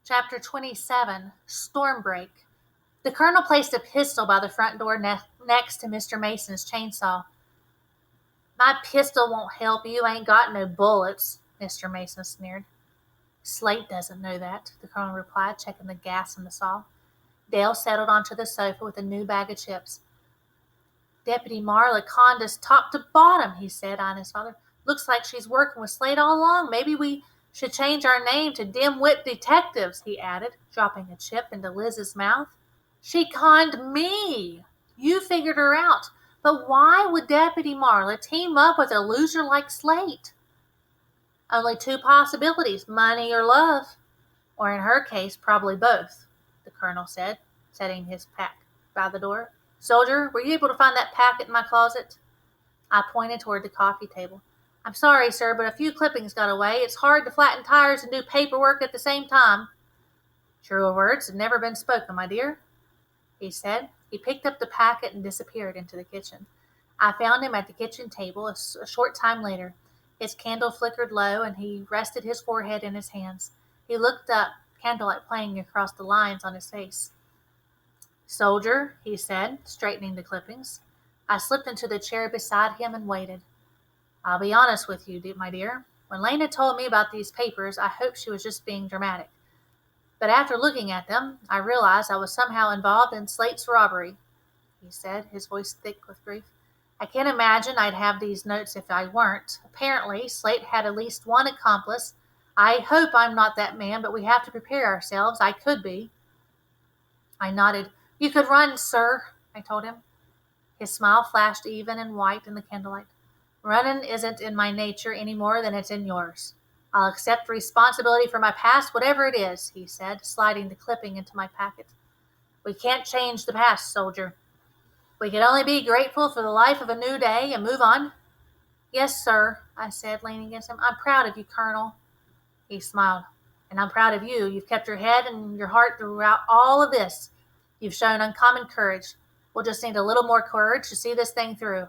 Chapter 27, Storm Break. The colonel placed a pistol by the front door next to Mr. Mason's chainsaw. My pistol won't help you. Ain't got no bullets, Mr. Mason sneered. Slate doesn't know that, the colonel replied, checking the gas in the saw. Dale settled onto the sofa with a new bag of chips. Deputy Marla conned us top to bottom, he said, eyeing his father. Looks like she's working with Slate all along. Maybe we should change our name to Dim-Wit Detectives, he added, dropping a chip into Liz's mouth. She conned me. You figured her out. But why would Deputy Marla team up with a loser like Slate? Only two possibilities, money or love. Or in her case, probably both, the colonel said, setting his pack by the door. Soldier, were you able to find that packet in my closet? I pointed toward the coffee table. I'm sorry, sir, but a few clippings got away. It's hard to flatten tires and do paperwork at the same time. Truer words have never been spoken, my dear, he said. He picked up the packet and disappeared into the kitchen. I found him at the kitchen table a short time later. His candle flickered low, and he rested his forehead in his hands. He looked up, candlelight playing across the lines on his face. Soldier, he said, straightening the clippings. I slipped into the chair beside him and waited. I'll be honest with you, my dear. When Lena told me about these papers, I hoped she was just being dramatic. But after looking at them, I realized I was somehow involved in Slate's robbery, he said, his voice thick with grief. I can't imagine I'd have these notes if I weren't. Apparently, Slate had at least one accomplice. I hope I'm not that man, but we have to prepare ourselves. I could be. I nodded. You could run, sir, I told him. His smile flashed even and white in the candlelight. Running isn't in my nature any more than it's in yours. I'll accept responsibility for my past, whatever it is, he said, sliding the clipping into my packet. We can't change the past, soldier. We can only be grateful for the life of a new day and move on. Yes, sir, I said, leaning against him. I'm proud of you, Colonel. He smiled. And I'm proud of you. You've kept your head and your heart throughout all of this. You've shown uncommon courage. We'll just need a little more courage to see this thing through.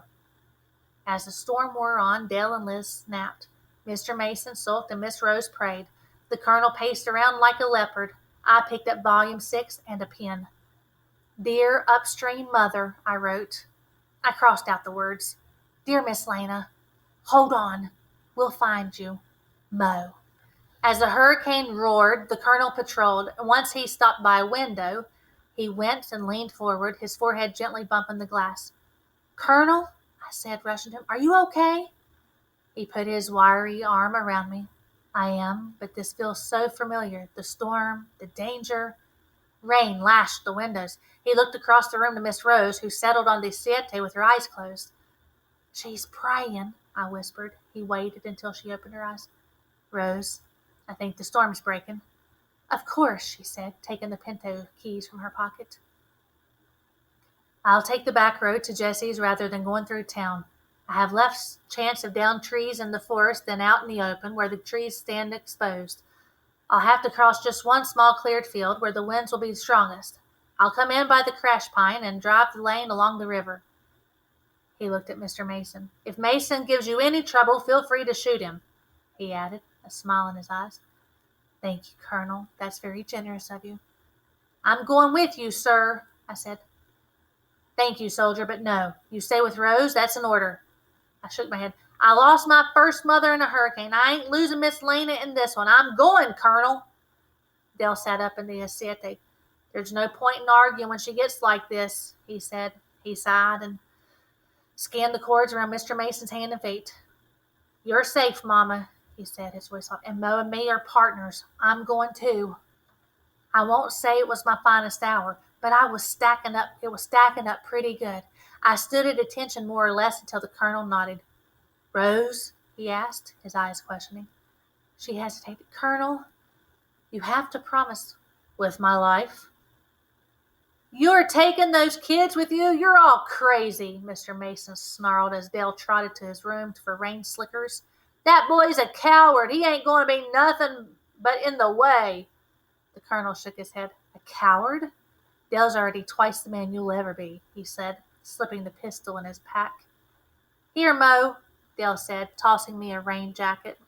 As the storm wore on, Dale and Liz snapped. Mr. Mason sulked and Miss Rose prayed. The colonel paced around like a leopard. I picked up volume 6 and a pen. Dear upstream mother, I wrote. I crossed out the words. Dear Miss Lena, hold on. We'll find you. Mo. As the hurricane roared, the colonel patrolled, and once he stopped by a window, he went and leaned forward, his forehead gently bumping the glass. Colonel, I said, rushing to him, are you okay? He put his wiry arm around me. I am, but this feels so familiar. The storm, the danger. Rain lashed the windows. He looked across the room to Miss Rose, who settled on the siete with her eyes closed. She's praying, I whispered. He waited until she opened her eyes. Rose, I think the storm's breaking. Of course, she said, taking the Pinto keys from her pocket. I'll take the back road to Jesse's rather than going through town. I have less chance of downed trees in the forest than out in the open, where the trees stand exposed. I'll have to cross just one small cleared field where the winds will be strongest. I'll come in by the crash pine and drive the lane along the river. He looked at Mr. Mason. If Mason gives you any trouble, feel free to shoot him, he added, a smile in his eyes. Thank you, Colonel. That's very generous of you. I'm going with you, sir, I said. Thank you, soldier, but no. You stay with Rose, that's an order. I shook my head. I lost my first mother in a hurricane. I ain't losing Miss Lena in this one. I'm going, Colonel. Dale sat up in the siete. There's no point in arguing when she gets like this, he said. He sighed and scanned the cords around Mr. Mason's hand and feet. You're safe, Mama, he said, his voice soft. And Mo and me are partners. I'm going too. I won't say it was my finest hour, but it was stacking up pretty good. I stood at attention more or less until the colonel nodded. Rose, he asked, his eyes questioning. She hesitated. Colonel, you have to promise. With my life? You're taking those kids with you? You're all crazy, Mr. Mason snarled as Dale trotted to his room for rain slickers. That boy's a coward. He ain't going to be nothing but in the way. The colonel shook his head. A coward? Dale's already twice the man you'll ever be, he said, slipping the pistol in his pack. Here, Mo, Dale said, tossing me a rain jacket.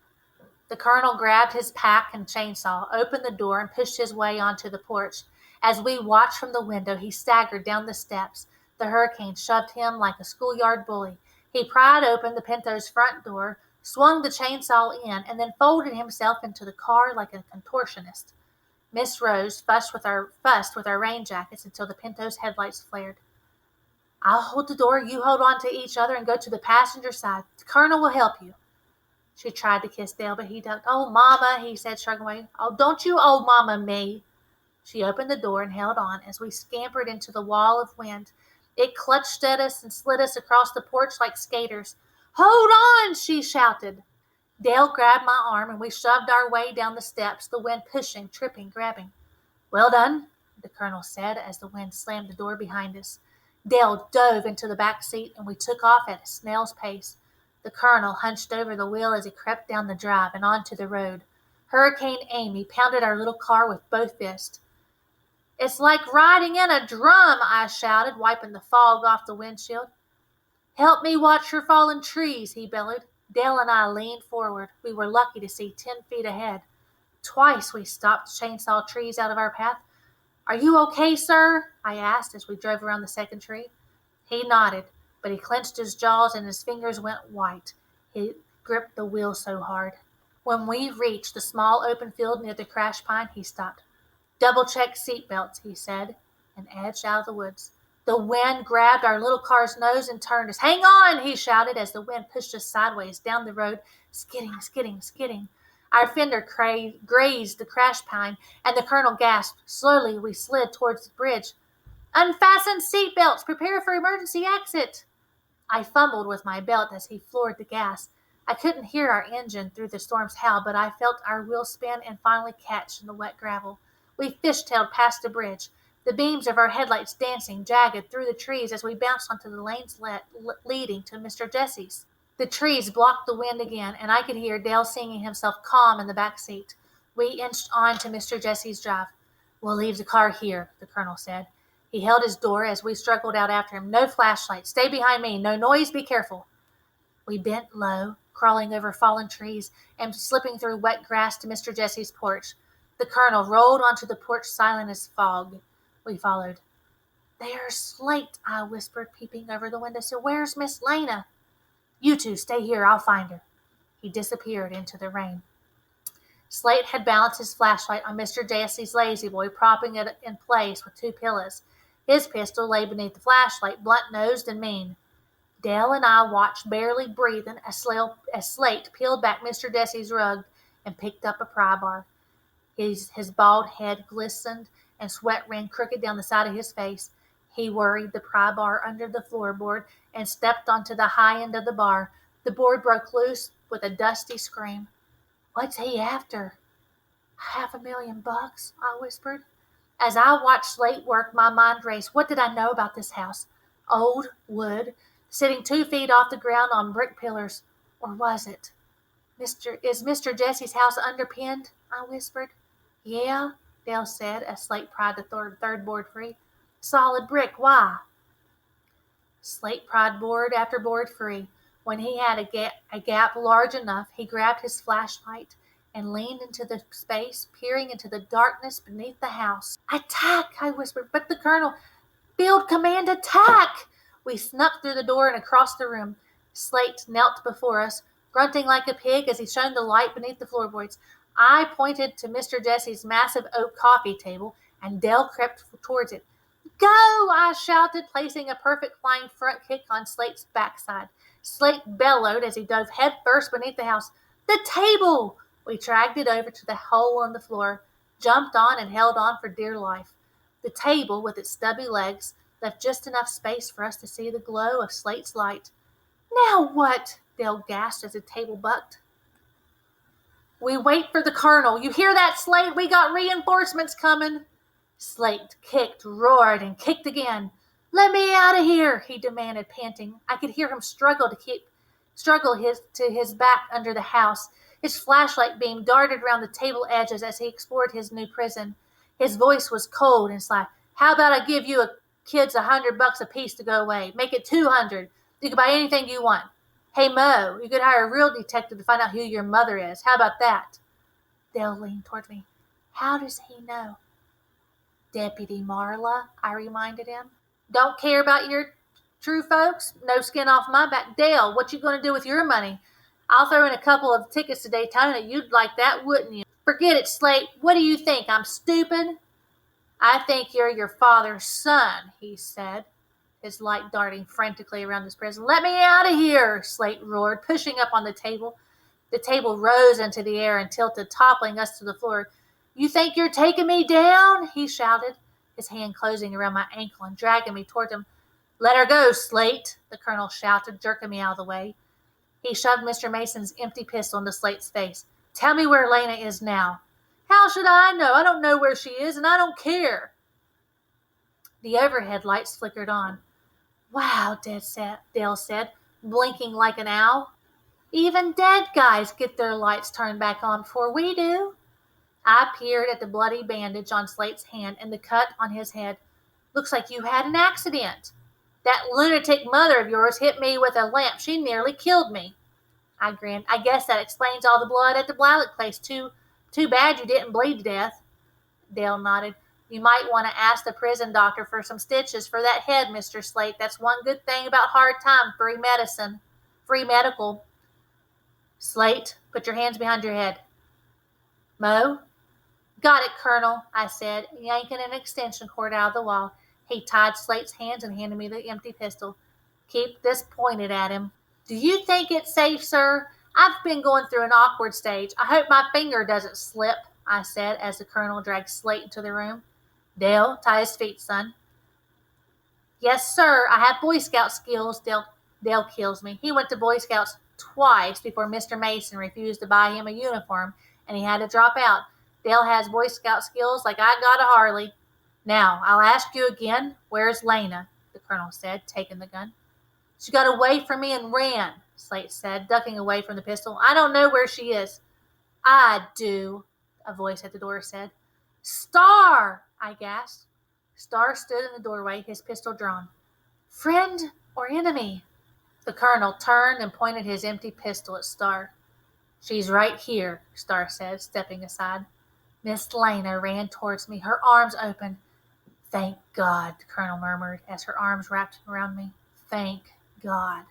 The colonel grabbed his pack and chainsaw, opened the door, and pushed his way onto the porch. As we watched from the window, he staggered down the steps. The hurricane shoved him like a schoolyard bully. He pried open the Pinto's front door, swung the chainsaw in, and then folded himself into the car like a contortionist. Miss Rose fussed with our rain jackets until the Pinto's headlights flared. I'll hold the door, you hold on to each other and go to the passenger side. The colonel will help you. She tried to kiss Dale, but he ducked. Oh, Mama, he said, shrugging away. Oh, don't you old Mama me. She opened the door and held on as we scampered into the wall of wind. It clutched at us and slid us across the porch like skaters. Hold on, she shouted. Dale grabbed my arm and we shoved our way down the steps, the wind pushing, tripping, grabbing. Well done, the colonel said as the wind slammed the door behind us. Dale dove into the back seat and we took off at a snail's pace. The colonel hunched over the wheel as he crept down the drive and onto the road. Hurricane Amy pounded our little car with both fists. It's like riding in a drum, I shouted, wiping the fog off the windshield. Help me watch your fallen trees, he bellowed. Dale and I leaned forward. We were lucky to see 10 feet ahead. Twice we stopped to chainsaw trees out of our path. Are you okay, sir? I asked as we drove around the second tree. He nodded, but he clenched his jaws and his fingers went white. He gripped the wheel so hard. When we reached the small open field near the crash pine, he stopped. Double-check seatbelts, he said, and edged out of the woods. The wind grabbed our little car's nose and turned us. Hang on, he shouted as the wind pushed us sideways down the road, skidding, skidding, skidding. Our fender grazed the crash pine, and the colonel gasped. Slowly, we slid towards the bridge. Unfasten seatbelts! Prepare for emergency exit! I fumbled with my belt as he floored the gas. I couldn't hear our engine through the storm's howl, but I felt our wheels spin and finally catch in the wet gravel. We fishtailed past the bridge, the beams of our headlights dancing jagged through the trees as we bounced onto the lanes leading to Mr. Jesse's. The trees blocked the wind again, and I could hear Dale singing himself calm in the back seat. We inched on to Mr. Jesse's drive. We'll leave the car here, the colonel said. He held his door as we struggled out after him. No flashlight. Stay behind me. No noise. Be careful. We bent low, crawling over fallen trees and slipping through wet grass to Mr. Jesse's porch. The colonel rolled onto the porch silent as fog. We followed. There's Slate, I whispered, peeping over the windowsill. Where's Miss Lena? You two stay here. I'll find her. He disappeared into the rain. Slate had balanced his flashlight on Mr. Jesse's lazy boy, propping it in place with 2 pillows. His pistol lay beneath the flashlight, blunt-nosed and mean. Dale and I watched, barely breathing, as Slate peeled back Mr. Jesse's rug and picked up a pry bar. His bald head glistened and sweat ran crooked down the side of his face. He worried the pry bar under the floorboard and stepped onto the high end of the bar. The board broke loose with a dusty scream. What's he after? $500,000, I whispered. As I watched Slate work, my mind raced. What did I know about this house? Old wood, sitting 2 feet off the ground on brick pillars. Or was it? Is Mr. Jesse's house underpinned? I whispered. Yeah, Dale said as Slate pried the third board free. Solid brick, why? Slate pried board after board free. When he had a gap large enough, he grabbed his flashlight and leaned into the space, peering into the darkness beneath the house. Attack, I whispered. But the colonel, field command, attack! We snuck through the door and across the room. Slate knelt before us, grunting like a pig as he shone the light beneath the floorboards. I pointed to Mr. Jesse's massive oak coffee table, and Dale crept towards it. Go, I shouted, placing a perfect flying front kick on Slate's backside. Slate bellowed as he dove head first beneath the house. The table! We dragged it over to the hole in the floor, jumped on and held on for dear life. The table, with its stubby legs, left just enough space for us to see the glow of Slate's light. Now what? Dale gasped as the table bucked. We wait for the colonel. You hear that, Slate? We got reinforcements coming. Slate kicked, roared, and kicked again. Let me out of here, he demanded, panting. I could hear him struggle to his back under the house. His flashlight beam darted around the table edges as he explored his new prison. His voice was cold and sly. How about I give you kids $100 apiece to go away? Make it $200. You can buy anything you want. Hey, Mo, you could hire a real detective to find out who your mother is. How about that? Dale leaned toward me. How does he know? Deputy Marla, I reminded him. Don't care about your true folks? No skin off my back. Dale, what you going to do with your money? I'll throw in a couple of tickets to Daytona. You'd like that, wouldn't you? Forget it, Slate. What do you think? I'm stupid? I think you're your father's son, he said, his light darting frantically around his prison. Let me out of here, Slate roared, pushing up on the table. The table rose into the air and tilted, toppling us to the floor. You think you're taking me down? He shouted, his hand closing around my ankle and dragging me toward him. Let her go, Slate, the colonel shouted, jerking me out of the way. He shoved Mr. Mason's empty pistol into Slate's face. Tell me where Lena is now. How should I know? I don't know where she is, and I don't care. The overhead lights flickered on. Wow, Dale said, blinking like an owl. Even dead guys get their lights turned back on before we do. I peered at the bloody bandage on Slate's hand and the cut on his head. Looks like you had an accident. That lunatic mother of yours hit me with a lamp. She nearly killed me. I grinned. I guess that explains all the blood at the Blalock place. Too bad you didn't bleed to death. Dale nodded. You might want to ask the prison doctor for some stitches for that head, Mr. Slate. That's one good thing about hard time. Free medical. Slate, put your hands behind your head. Mo? Got it, Colonel, I said, yanking an extension cord out of the wall. He tied Slate's hands and handed me the empty pistol. Keep this pointed at him. Do you think it's safe, sir? I've been going through an awkward stage. I hope my finger doesn't slip, I said as the colonel dragged Slate into the room. Dale, tie his feet, son. Yes, sir, I have Boy Scout skills, Dale kills me. He went to Boy Scouts twice before Mr. Mason refused to buy him a uniform, and he had to drop out. Dale has Boy Scout skills like I got a Harley. Now, I'll ask you again, where's Lena? The colonel said, taking the gun. She got away from me and ran, Slate said, ducking away from the pistol. I don't know where she is. I do, a voice at the door said. Star, I gasped. Star stood in the doorway, his pistol drawn. Friend or enemy? The colonel turned and pointed his empty pistol at Star. She's right here, Star said, stepping aside. Miss Lena ran towards me, her arms open. Thank God, the colonel murmured as her arms wrapped around me. Thank God.